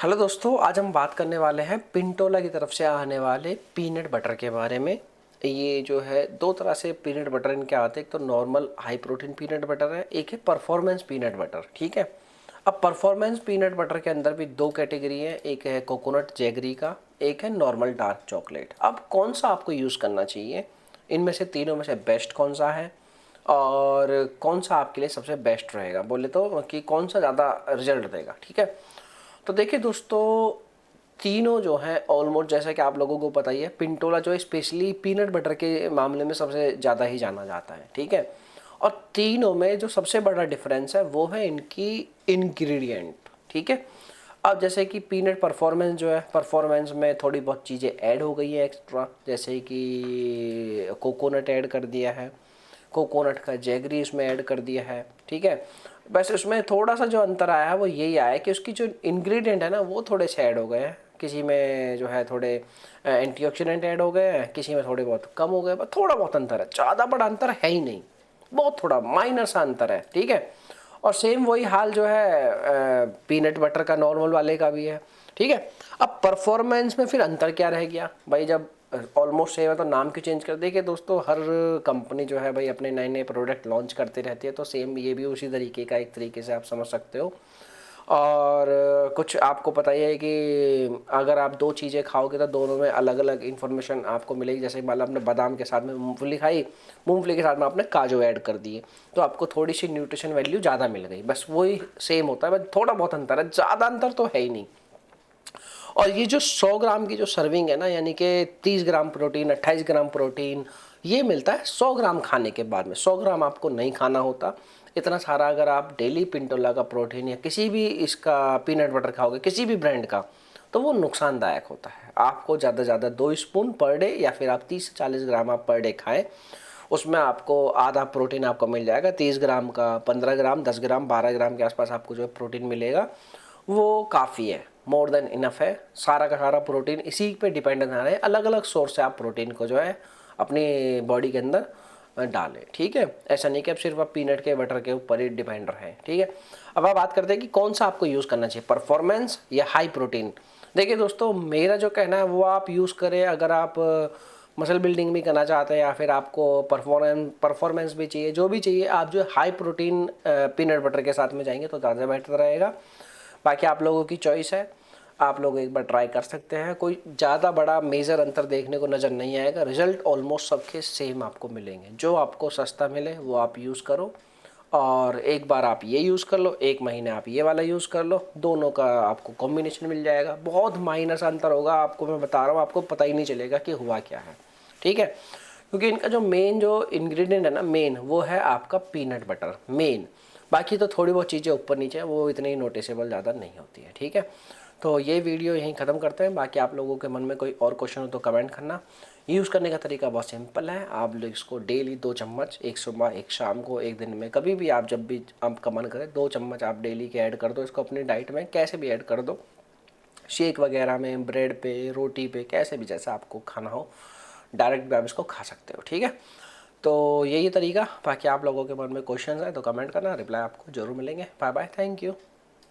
Hello दोस्तों, आज हम बात करने वाले हैं पिंटोला की तरफ से आने वाले पीनट बटर के बारे में। ये जो है दो तरह से पीनट बटर इनके आते हैं। एक तो normal high protein peanut butter है, एक है परफॉर्मेंस पीनट बटर। ठीक है। अब परफॉर्मेंस पीनट बटर के अंदर भी दो कैटेगरी है, एक है कोकोनट जैगरी का, एक है नॉर्मल डार्क चॉकलेट। अब कौन सा आपको यूज़ करना चाहिए, इनमें से तीनों में से बेस्ट कौन सा है और कौन सा आपके लिए सबसे बेस्ट रहेगा, बोले तो कि कौन सा ज़्यादा रिजल्ट देगा। ठीक है। तो देखिए दोस्तों, तीनों जो है ऑलमोस्ट जैसा कि आप लोगों को पता ही है, पिंटोला जो है स्पेशली पीनट बटर के मामले में सबसे ज़्यादा ही जाना जाता है। ठीक है। और तीनों में जो सबसे बड़ा डिफरेंस है वो है इनकी इंग्रेडिएंट। ठीक है। अब जैसे कि पीनट परफॉर्मेंस जो है, परफॉर्मेंस में थोड़ी बहुत चीज़ें ऐड हो गई है एक्स्ट्रा, जैसे कि कोकोनट ऐड कर दिया है, कोकोनट का जैगरी इसमें ऐड कर दिया है। ठीक है। बस उसमें थोड़ा सा जो अंतर आया है वो यही आया है कि उसकी जो इंग्रेडिएंट है ना वो थोड़े से ऐड हो गए हैं। किसी में जो है थोड़े एंटीऑक्सीडेंट ऐड हो गए हैं, किसी में थोड़े बहुत कम हो गए, बस थोड़ा बहुत अंतर है, ज़्यादा बड़ा अंतर है ही नहीं, बहुत थोड़ा माइनर सा अंतर है। ठीक है। और सेम वही हाल जो है पीनट बटर का नॉर्मल वाले का भी है। ठीक है। अब परफॉर्मेंस में फिर अंतर क्या रह गया भाई, जब ऑलमोस्ट सेम है तो नाम क्यों चेंज कर। देखिए दोस्तों, हर कंपनी जो है भाई अपने नए नए प्रोडक्ट लॉन्च करती रहती है, तो सेम ये भी उसी तरीके का, एक तरीके से आप समझ सकते हो। और कुछ आपको पता ही है कि अगर आप दो चीज़ें खाओगे तो दोनों में अलग अलग इन्फॉर्मेशन आपको मिलेगी। जैसे मान लो आपने बादाम के साथ में मूंगफली खाई, मूंगफली के साथ में आपने काजू ऐड कर दिए, तो आपको थोड़ी सी न्यूट्रिशन वैल्यू ज़्यादा मिल गई। बस वही सेम होता है, बस थोड़ा बहुत अंतर है, ज़्यादा अंतर तो है ही नहीं। और ये जो 100 ग्राम की जो सर्विंग है ना, यानी कि 30 ग्राम प्रोटीन, 28 ग्राम प्रोटीन, ये मिलता है 100 ग्राम खाने के बाद में। 100 ग्राम आपको नहीं खाना होता इतना सारा। अगर आप डेली पिंटोला का प्रोटीन या किसी भी इसका पीनट बटर खाओगे, किसी भी ब्रांड का, तो वो नुकसानदायक होता है। आपको ज़्यादा से ज़्यादा 2 स्पून पर डे, या फिर आप 30 से 40 ग्राम आप पर डे खाएं। उसमें आपको आधा प्रोटीन आपको मिल जाएगा, 30 ग्राम का 15 ग्राम, 10 ग्राम, 12 ग्राम के आसपास आपको जो है प्रोटीन मिलेगा, वो काफ़ी है, मोर देन इनफ है। सारा का सारा प्रोटीन इसी पे डिपेंड ना रहे, अलग अलग सोर्स से आप प्रोटीन को जो है अपनी बॉडी के अंदर डालें। ठीक है। ऐसा नहीं कि अब सिर्फ आप पीनट के बटर के ऊपर ही डिपेंड रहें। ठीक है। अब आप बात करते हैं कि कौन सा आपको यूज़ करना चाहिए, परफॉर्मेंस या हाई प्रोटीन। देखिए दोस्तों, मेरा जो कहना है वो आप यूज़ करें अगर आप मसल बिल्डिंग भी करना चाहते हैं, या फिर आपको परफॉर्मेंस भी चाहिए, जो भी चाहिए, आप जो हाई प्रोटीन पीनट बटर के साथ में जाएंगे तो ज़्यादा बेटर रहेगा। बाकी आप लोगों की चॉइस है, आप लोग एक बार ट्राई कर सकते हैं। कोई ज़्यादा बड़ा मेजर अंतर देखने को नज़र नहीं आएगा, रिजल्ट ऑलमोस्ट सबके सेम आपको मिलेंगे। जो आपको सस्ता मिले वो आप यूज़ करो, और एक बार आप ये यूज़ कर लो, एक महीने आप ये वाला यूज़ कर लो, दोनों का आपको कॉम्बिनेशन मिल जाएगा। बहुत माइनर सा अंतर होगा, आपको मैं बता रहा हूँ, आपको पता ही नहीं चलेगा कि हुआ क्या है। ठीक है। क्योंकि इनका जो मेन जो इंग्रेडिएंट है ना, मेन वो है आपका पीनट बटर मेन। बाकी तो थोड़ी बहुत चीज़ें ऊपर नीचे हैं, वो इतनी नोटिसेबल ज़्यादा नहीं होती है। ठीक है। तो ये वीडियो यहीं ख़त्म करते हैं। बाकी आप लोगों के मन में कोई और क्वेश्चन हो तो कमेंट करना। यूज़ करने का तरीका बहुत सिंपल है, आप लोग इसको डेली 2 चम्मच, एक सुबह एक शाम को, एक दिन में कभी भी आप, जब भी आपका मन करे, 2 चम्मच आप डेली के ऐड कर दो इसको अपनी डाइट में, कैसे भी ऐड कर दो, शेक वगैरह में, ब्रेड पे, रोटी पे, कैसे भी जैसा आपको खाना हो, डायरेक्ट भी आप इसको खा सकते हो। ठीक है। तो यही तरीका। बाकी आप लोगों के मन में क्वेश्चन है तो कमेंट करना, रिप्लाई आपको जरूर मिलेंगे। Bye bye, thank you.